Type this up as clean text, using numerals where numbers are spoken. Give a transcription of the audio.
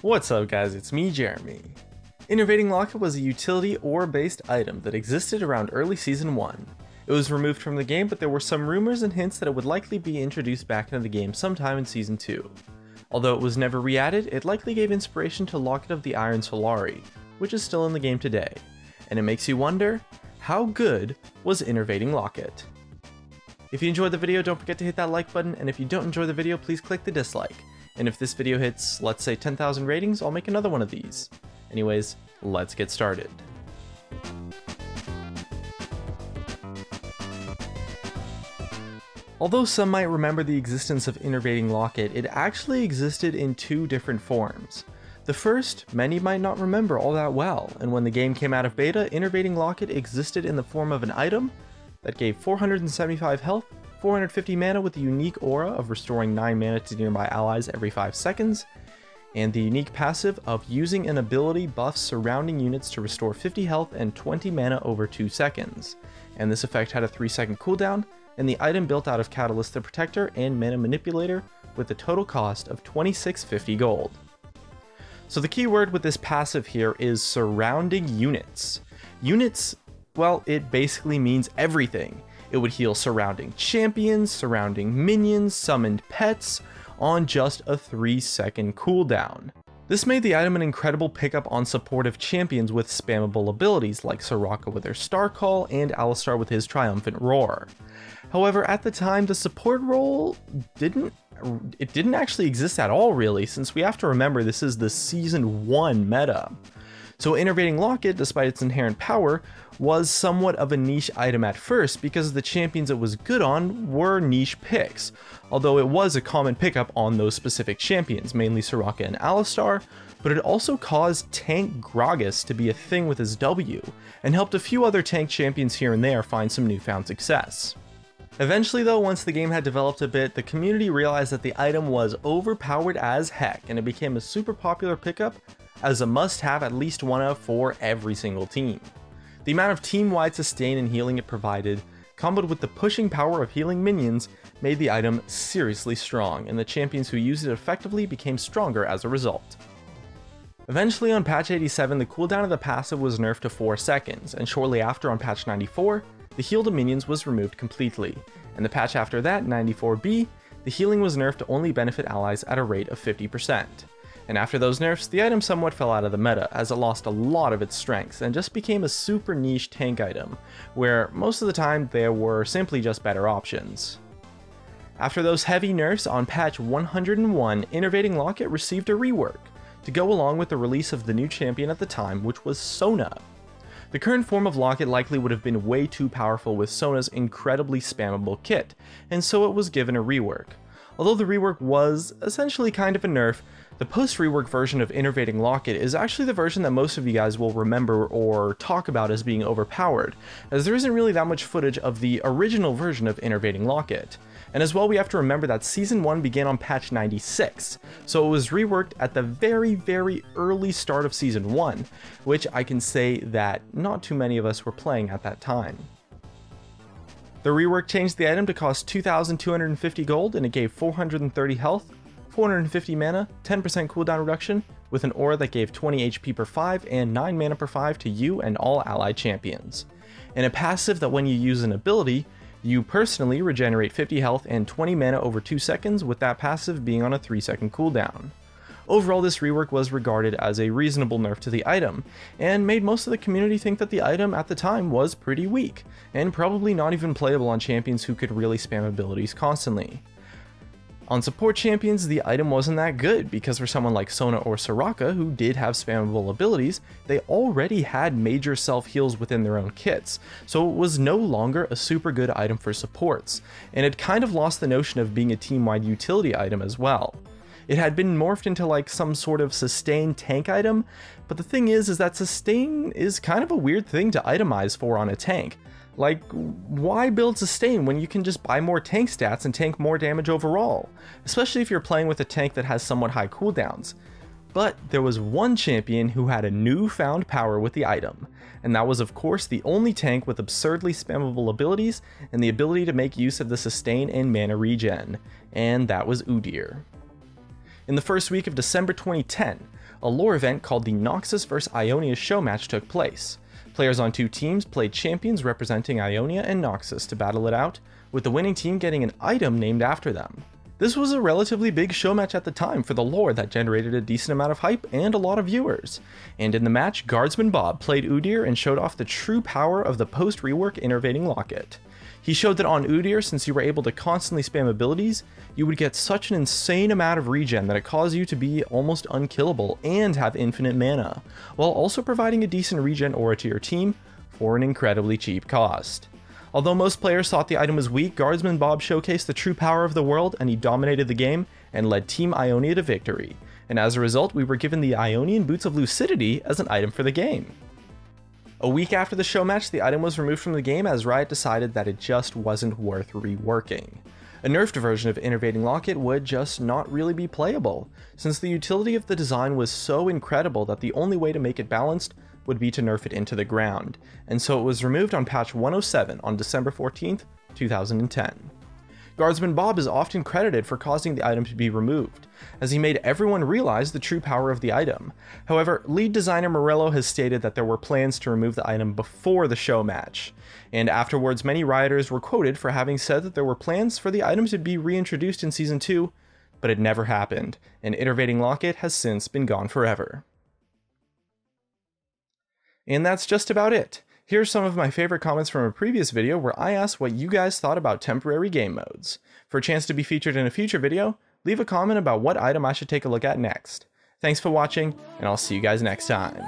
What's up guys, it's me Jeremy. Innervating Locket was a utility ore based item that existed around early season 1. It was removed from the game, but there were some rumors and hints that it would likely be introduced back into the game sometime in season 2. Although it was never re-added, it likely gave inspiration to Locket of the Iron Solari, which is still in the game today. And it makes you wonder, how good was Innervating Locket? If you enjoyed the video, don't forget to hit that like button, and if you don't enjoy the video, please click the dislike. And if this video hits, let's say 10,000 ratings, I'll make another one of these. Anyways, let's get started. Although some might remember the existence of Innervating Locket, it actually existed in two different forms. The first, many might not remember all that well, and when the game came out of beta, Innervating Locket existed in the form of an item that gave 475 health, 450 mana with the unique aura of restoring 9 mana to nearby allies every 5 seconds, and the unique passive of using an ability buffs surrounding units to restore 50 health and 20 mana over 2 seconds. And this effect had a 3-second cooldown, and the item built out of Catalyst the Protector and Mana Manipulator with a total cost of 2650 gold. So the key word with this passive here is surrounding units. Units, well, it basically means everything. It would heal surrounding champions, surrounding minions, summoned pets, on just a 3-second cooldown. This made the item an incredible pickup on supportive champions with spammable abilities like Soraka with her Star Call and Alistar with his Triumphant Roar. However, at the time, the support role didn't actually exist at all really, since we have to remember this is the Season 1 meta. So Innervating Locket, despite its inherent power, was somewhat of a niche item at first because the champions it was good on were niche picks, although it was a common pickup on those specific champions, mainly Soraka and Alistar, but it also caused Tank Gragas to be a thing with his W, and helped a few other tank champions here and there find some newfound success. Eventually though, once the game had developed a bit, the community realized that the item was overpowered as heck, and it became a super popular pickup as a must-have at least one of for every single team. The amount of team-wide sustain and healing it provided, comboed with the pushing power of healing minions, made the item seriously strong, and the champions who used it effectively became stronger as a result. Eventually on patch 87, the cooldown of the passive was nerfed to 4 seconds, and shortly after on patch 94, the heal to minions was removed completely, and the patch after that, 94B, the healing was nerfed to only benefit allies at a rate of 50%. And after those nerfs, the item somewhat fell out of the meta as it lost a lot of its strengths and just became a super niche tank item, where most of the time there were simply just better options. After those heavy nerfs on patch 101, Innervating Locket received a rework to go along with the release of the new champion at the time, which was Sona. The current form of Locket likely would have been way too powerful with Sona's incredibly spammable kit, and so it was given a rework. Although the rework was essentially kind of a nerf, the post-rework version of Innervating Locket is actually the version that most of you guys will remember or talk about as being overpowered, as there isn't really that much footage of the original version of Innervating Locket. And as well, we have to remember that Season 1 began on patch 96, so it was reworked at the very early start of Season 1, which I can say that not too many of us were playing at that time. The rework changed the item to cost 2,250 gold, and it gave 430 health, 450 mana, 10% cooldown reduction, with an aura that gave 20 HP per 5 and 9 mana per 5 to you and all allied champions. And a passive that when you use an ability, you personally regenerate 50 health and 20 mana over 2 seconds, with that passive being on a 3-second cooldown. Overall, this rework was regarded as a reasonable nerf to the item, and made most of the community think that the item at the time was pretty weak, and probably not even playable on champions who could really spam abilities constantly. On support champions, the item wasn't that good, because for someone like Sona or Soraka, who did have spammable abilities, they already had major self-heals within their own kits, so it was no longer a super good item for supports, and it kind of lost the notion of being a team-wide utility item as well. It had been morphed into like some sort of sustain tank item, but the thing is that sustain is kind of a weird thing to itemize for on a tank. Like, why build sustain when you can just buy more tank stats and tank more damage overall? Especially if you're playing with a tank that has somewhat high cooldowns. But there was one champion who had a newfound power with the item, and that was of course the only tank with absurdly spammable abilities and the ability to make use of the sustain and mana regen, and that was Udyr. In the first week of December 2010, a lore event called the Noxus vs Ionia show match took place. Players on 2 teams played champions representing Ionia and Noxus to battle it out, with the winning team getting an item named after them. This was a relatively big show match at the time for the lore that generated a decent amount of hype and a lot of viewers. And in the match, Guardsman Bob played Udyr and showed off the true power of the post-rework Innervating Locket. He showed that on Udyr, since you were able to constantly spam abilities, you would get such an insane amount of regen that it caused you to be almost unkillable and have infinite mana, while also providing a decent regen aura to your team for an incredibly cheap cost. Although most players thought the item was weak, Guardsman Bob showcased the true power of the world, and he dominated the game and led Team Ionia to victory. And as a result, we were given the Ionian Boots of Lucidity as an item for the game. A week after the show match, the item was removed from the game as Riot decided that it just wasn't worth reworking. A nerfed version of Innervating Locket would just not really be playable, since the utility of the design was so incredible that the only way to make it balanced would be to nerf it into the ground, and so it was removed on patch 107 on December 14th, 2010. Guardsman Bob is often credited for causing the item to be removed, as he made everyone realize the true power of the item. However, lead designer Morello has stated that there were plans to remove the item before the show match, and afterwards many rioters were quoted for having said that there were plans for the item to be reintroduced in Season 2, but it never happened, and Innervating Locket has since been gone forever. And that's just about it. Here's some of my favorite comments from a previous video where I asked what you guys thought about temporary game modes. For a chance to be featured in a future video, leave a comment about what item I should take a look at next. Thanks for watching, and I'll see you guys next time.